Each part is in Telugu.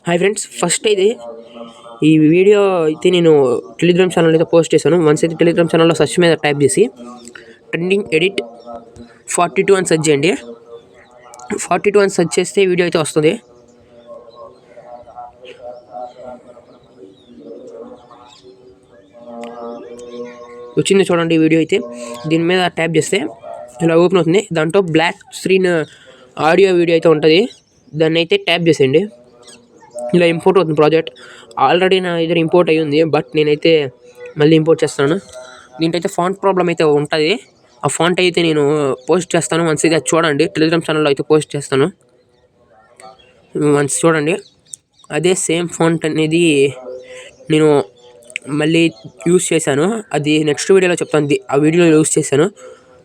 హాయ్ ఫ్రెండ్స్, ఫస్ట్ అయితే ఈ వీడియో అయితే నేను టెలిగ్రామ్ ఛానల్ అయితే పోస్ట్ చేశాను. వన్స్ అయితే టెలిగ్రామ్ ఛానల్లో సెర్చ్ మీద టైప్ చేసి ట్రెండింగ్ ఎడిట్ 42 అని సెర్చ్ చేయండి. 42 అని సెర్చ్ చేస్తే వీడియో అయితే వస్తుంది. వచ్చింది చూడండి వీడియో అయితే. దీని మీద ట్యాప్ చేస్తే ఇలా ఓపెన్ అవుతుంది. దాంట్లో బ్లాక్ స్క్రీన్ ఆడియో వీడియో అయితే ఉంటుంది. దాన్ని అయితే ట్యాప్ చేసేయండి. ఇలా ఇంపోర్ట్ అవుతుంది ప్రాజెక్ట్. ఆల్రెడీ నా దగ్గర ఇంపోర్ట్ అయ్యి ఉంది, బట్ నేనైతే మళ్ళీ ఇంపోర్ట్ చేస్తాను. దీంట్లో అయితే ఫాంట్ ప్రాబ్లం అయితే ఉంటుంది. ఆ ఫాంట్ అయితే నేను పోస్ట్ చేస్తాను. వన్స్ అయితే అది చూడండి. టెలిగ్రామ్ ఛానల్లో అయితే పోస్ట్ చేస్తాను. వన్స్ చూడండి. అదే సేమ్ ఫాంట్ అనేది నేను మళ్ళీ యూస్ చేశాను. అది నెక్స్ట్ వీడియోలో చెప్తాను. ఆ వీడియోలో యూస్ చేశాను.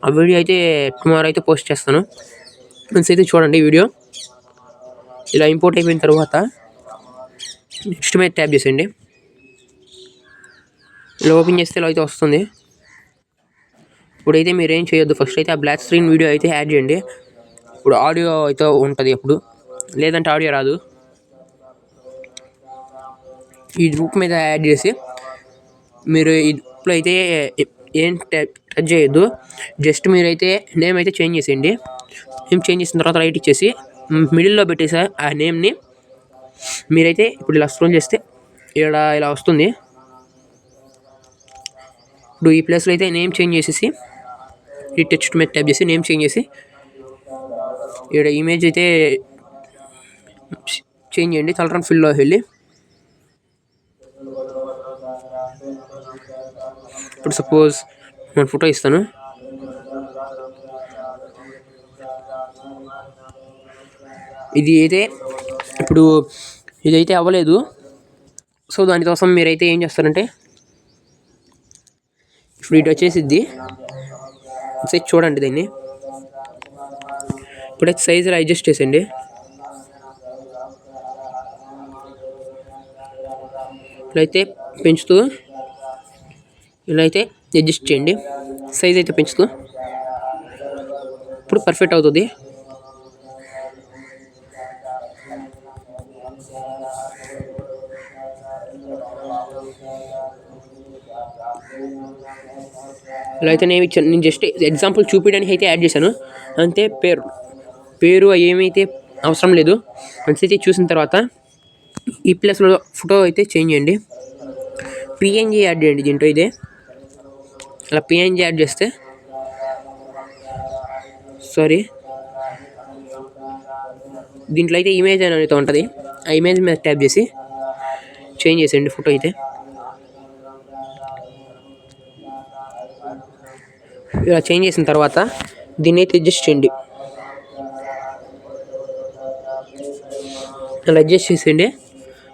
ఆ వీడియో అయితే టుమారో అయితే పోస్ట్ చేస్తాను. వన్స్ అయితే చూడండి వీడియో. ఇలా ఇంపోర్ట్ అయిపోయిన తర్వాత నెక్స్ట్ మీద ట్యాప్ చేసేయండి. ఇలా ఓపెన్ చేస్తే ఇలా అయితే వస్తుంది. ఇప్పుడైతే మీరు ఏం చేయొద్దు. ఫస్ట్ అయితే ఆ బ్లాక్ స్క్రీన్ వీడియో అయితే యాడ్ చేయండి. ఇప్పుడు ఆడియో అయితే ఉంటుంది అప్పుడు, లేదంటే ఆడియో రాదు. ఈ గ్రూప్ మీద యాడ్ చేసి మీరు ఇప్పుడు అయితే ఏం టచ్ చేయొద్దు. జస్ట్ మీరైతే నేమ్ అయితే చేంజ్ చేసేయండి. నేమ్ చేంజ్ చేసిన తర్వాత రైట్ ఇచ్చేసి మిడిల్లో పెట్టేసా ఆ నేమ్ని. మీరైతే ఇప్పుడు ఇలా స్క్రోల్ చేస్తే ఇలా వస్తుంది. ఇప్పుడు ఈ ప్లేస్లో అయితే నేమ్ చేంజ్ చేసేసి ఈ టెక్స్ట్ మీద ట్యాప్ చేసి నేమ్ చేంజ్ చేసి ఇక్కడ ఇమేజ్ అయితే చేంజ్ చేయండి. కలర్ ఫిల్లో వెళ్ళి ఇప్పుడు సపోజ్ నేను ఫోటో ఇస్తాను. ఇది అయితే ఇప్పుడు ఇదైతే అవ్వలేదు. సో దానికోసం మీరైతే ఏం చేస్తారంటే ఇప్పుడు ఇటు వచ్చేసిద్ది. సైజ్ చూడండి. దీన్ని ఇప్పుడైతే సైజులో అడ్జస్ట్ చేసేయండి. ఇలా అయితే పెంచుతూ ఇలా అయితే అడ్జస్ట్ చేయండి. సైజ్ అయితే పెంచుతూ ఇప్పుడు పర్ఫెక్ట్ అవుతుంది. ఇలా అయితే నేను జస్ట్ ఎగ్జాంపుల్ చూపించడానికి అయితే యాడ్ చేశాను అంతే. పేరు ఏమైతే అవసరం లేదు. మంచి అయితే చూసిన తర్వాత ఈ ప్లేస్లో ఫోటో అయితే చేంజ్ చేయండి. పిఎన్జీ యాడ్ చేయండి దీంట్లో. ఇదే అలా పిఎన్జీ యాడ్ చేస్తే దీంట్లో అయితే ఇమేజ్ అనేది ఉంటుంది. ఆ ఇమేజ్ మీద ట్యాప్ చేసి చేంజ్ చేసేయండి ఫోటో అయితే. ఇలా చేంజ్ చేసిన తర్వాత దీన్ని అయితే అడ్జస్ట్ చేయండి. అలా అడ్జస్ట్ చేసేయండి.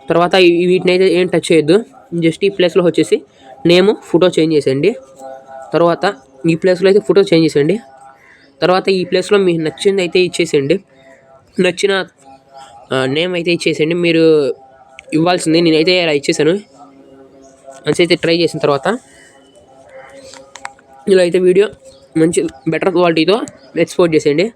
తర్వాత వీటిని అయితే ఏం టచ్ చేయొద్దు. జస్ట్ ఈ ప్లేస్లో వచ్చేసి నేము ఫోటో చేంజ్ చేసేయండి. తర్వాత ఈ ప్లేస్లో అయితే ఫోటో చేంజ్ చేసేయండి. తర్వాత ఈ ప్లేస్లో మీకు నచ్చింది అయితే ఇచ్చేసేయండి. నచ్చిన నేమ్ అయితే ఇచ్చేసేయండి. మీరు ఇవ్వాల్సింది నేనైతే ఇలా ఇచ్చేసాను. మంచి అయితే ట్రై చేసిన తర్వాత ఇలా అయితే వీడియో మంచి బెటర్ క్వాలిటీతో ఎక్స్పోర్ట్ చేసేయండి.